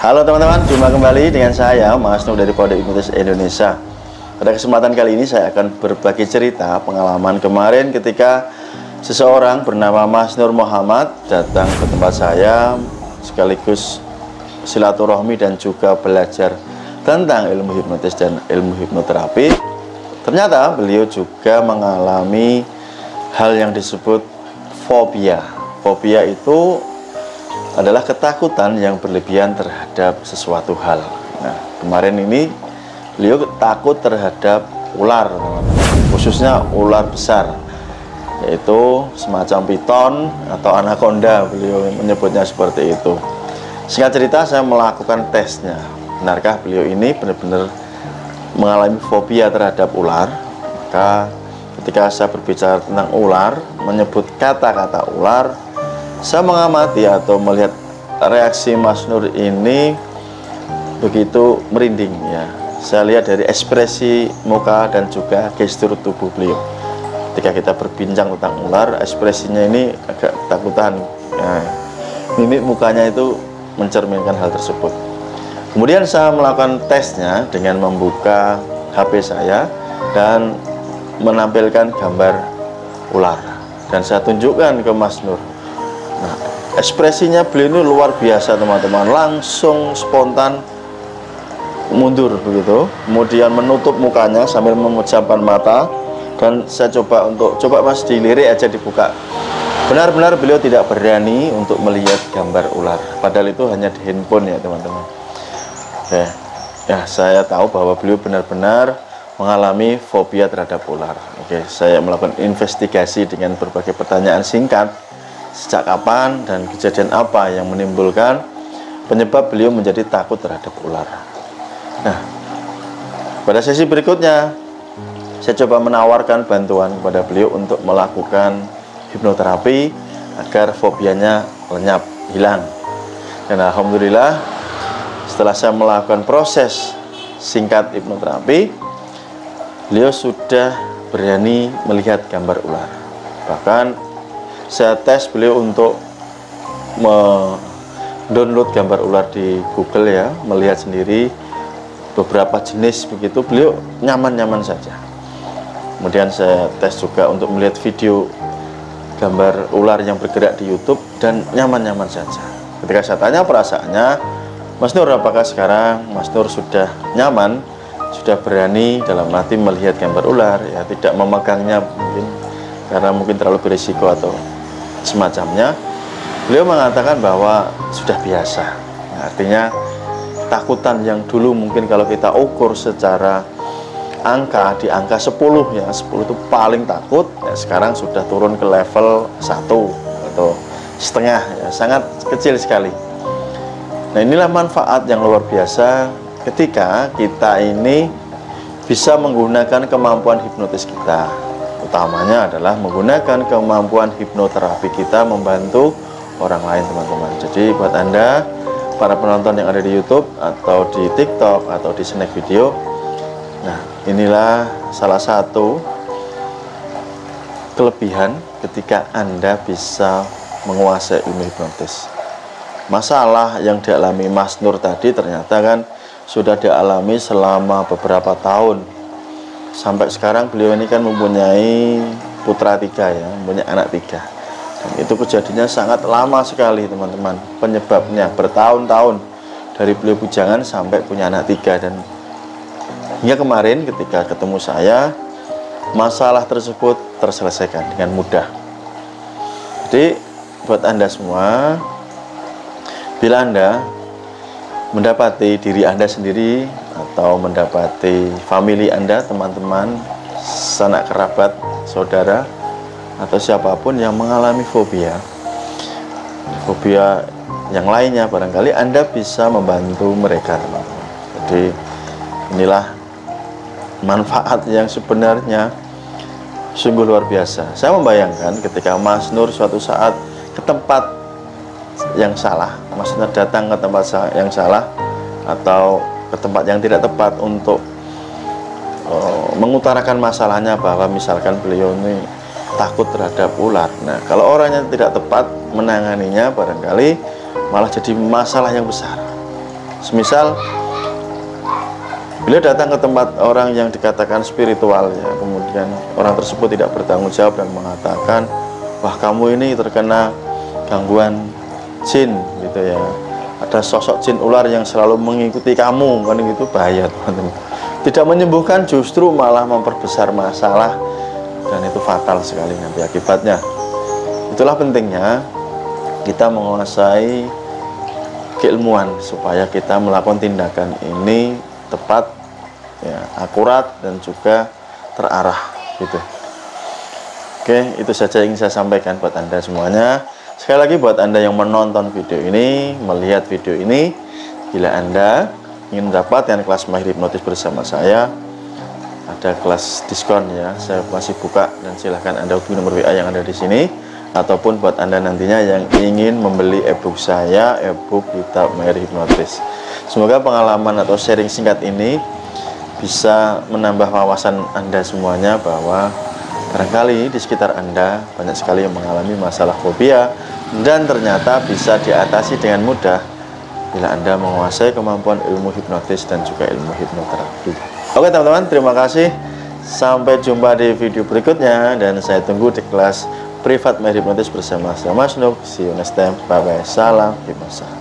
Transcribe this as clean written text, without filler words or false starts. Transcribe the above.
Halo teman-teman, jumpa kembali dengan saya Mas Nur dari Pondok Hipnotis Indonesia. Pada kesempatan kali ini saya akan berbagi cerita pengalaman kemarin ketika seseorang bernama Mas Nur Muhammad datang ke tempat saya sekaligus silaturahmi dan juga belajar tentang ilmu hipnotis dan ilmu hipnoterapi. Ternyata beliau juga mengalami hal yang disebut fobia. Fobia itu adalah ketakutan yang berlebihan terhadap sesuatu hal. Nah, kemarin ini beliau takut terhadap ular, khususnya ular besar, yaitu semacam piton atau anaconda, beliau menyebutnya seperti itu. Singkat cerita, saya melakukan tesnya. Benarkah beliau ini benar-benar mengalami fobia terhadap ular? Maka ketika saya berbicara tentang ular, menyebut kata-kata ular, saya mengamati atau melihat reaksi Mas Nur ini begitu merinding ya. Saya lihat dari ekspresi muka dan juga gestur tubuh beliau. Ketika kita berbincang tentang ular, ekspresinya ini agak ketakutan. Nah, mimik mukanya itu mencerminkan hal tersebut. Kemudian saya melakukan tesnya dengan membuka HP saya dan menampilkan gambar ular. Dan saya tunjukkan ke Mas Nur. Nah, ekspresinya beliau ini luar biasa teman-teman, langsung spontan mundur begitu, kemudian menutup mukanya sambil memejamkan mata. Dan saya coba Mas dilirik aja, dibuka. Benar-benar beliau tidak berani untuk melihat gambar ular, padahal itu hanya di handphone ya teman-teman. Oke, ya saya tahu bahwa beliau benar-benar mengalami fobia terhadap ular. Oke, saya melakukan investigasi dengan berbagai pertanyaan singkat. Sejak kapan dan kejadian apa yang menimbulkan penyebab beliau menjadi takut terhadap ular. Nah, pada sesi berikutnya saya coba menawarkan bantuan kepada beliau untuk melakukan hipnoterapi agar fobianya lenyap, hilang. Dan alhamdulillah setelah saya melakukan proses singkat hipnoterapi, beliau sudah berani melihat gambar ular. Bahkan saya tes beliau untuk mendownload gambar ular di Google ya, melihat sendiri beberapa jenis begitu, beliau nyaman-nyaman saja. Kemudian saya tes juga untuk melihat video gambar ular yang bergerak di YouTube dan nyaman-nyaman saja. Ketika saya tanya perasaannya, Mas Nur, apakah sekarang Mas Nur sudah nyaman, sudah berani dalam arti melihat gambar ular ya, tidak memegangnya mungkin karena mungkin terlalu berisiko atau semacamnya. Beliau mengatakan bahwa sudah biasa. Nah, artinya takutan yang dulu mungkin kalau kita ukur secara angka di angka 10 ya, 10 itu paling takut ya, sekarang sudah turun ke level 1 atau setengah ya, sangat kecil sekali. Nah, inilah manfaat yang luar biasa ketika kita ini bisa menggunakan kemampuan hipnotis kita. Utamanya adalah menggunakan kemampuan hipnoterapi kita membantu orang lain teman-teman. Jadi buat Anda para penonton yang ada di YouTube atau di TikTok atau di Snack Video, nah inilah salah satu kelebihan ketika Anda bisa menguasai ilmu hipnotis. Masalah yang dialami Mas Nur tadi ternyata kan sudah dialami selama beberapa tahun. Sampai sekarang beliau ini kan mempunyai putra 3 ya, mempunyai anak 3. Dan itu kejadiannya sangat lama sekali teman-teman. Penyebabnya bertahun-tahun, dari beliau bujangan sampai punya anak 3. Dan hingga kemarin ketika ketemu saya, masalah tersebut terselesaikan dengan mudah. Jadi buat Anda semua, bila Anda mendapati diri Anda sendiri atau mendapati family Anda, teman-teman, sanak kerabat, saudara, atau siapapun yang mengalami fobia yang lainnya, barangkali Anda bisa membantu mereka teman-teman. Jadi inilah manfaat yang sebenarnya sungguh luar biasa. Saya membayangkan ketika Mas Nur suatu saat ke tempat yang salah, maksudnya datang ke tempat yang salah atau ke tempat yang tidak tepat untuk mengutarakan masalahnya, bahwa misalkan beliau ini takut terhadap ular. Nah, kalau orangnya tidak tepat menanganinya, barangkali malah jadi masalah yang besar. Semisal beliau datang ke tempat orang yang dikatakan spiritual ya, kemudian orang tersebut tidak bertanggung jawab dan mengatakan, wah kamu ini terkena gangguan jin gitu ya, ada sosok jin ular yang selalu mengikuti kamu, kan gitu. Bahaya teman-teman, tidak menyembuhkan, justru malah memperbesar masalah, dan itu fatal sekali nanti akibatnya. Itulah pentingnya kita menguasai keilmuan supaya kita melakukan tindakan ini tepat ya, akurat dan juga terarah gitu. Oke, itu saja yang ingin saya sampaikan buat Anda semuanya. Sekali lagi buat Anda yang menonton video ini, melihat video ini, bila Anda ingin mendapatkan kelas Mahir Hipnotis bersama saya, ada kelas diskon ya, saya masih buka, dan silahkan Anda hubungi nomor WA yang ada di sini. Ataupun buat Anda nantinya yang ingin membeli ebook saya, ebook Kitab Mahir Hipnotis. Semoga pengalaman atau sharing singkat ini bisa menambah wawasan Anda semuanya, bahwa barangkali di sekitar Anda banyak sekali yang mengalami masalah fobia, dan ternyata bisa diatasi dengan mudah bila Anda menguasai kemampuan ilmu hipnotis dan juga ilmu hipnoterapi. Oke teman-teman, terima kasih. Sampai jumpa di video berikutnya, dan saya tunggu di kelas privat Mahir Hipnotis bersama saya Mas Nuk. See you next time. Bye bye. Salam hipnosa.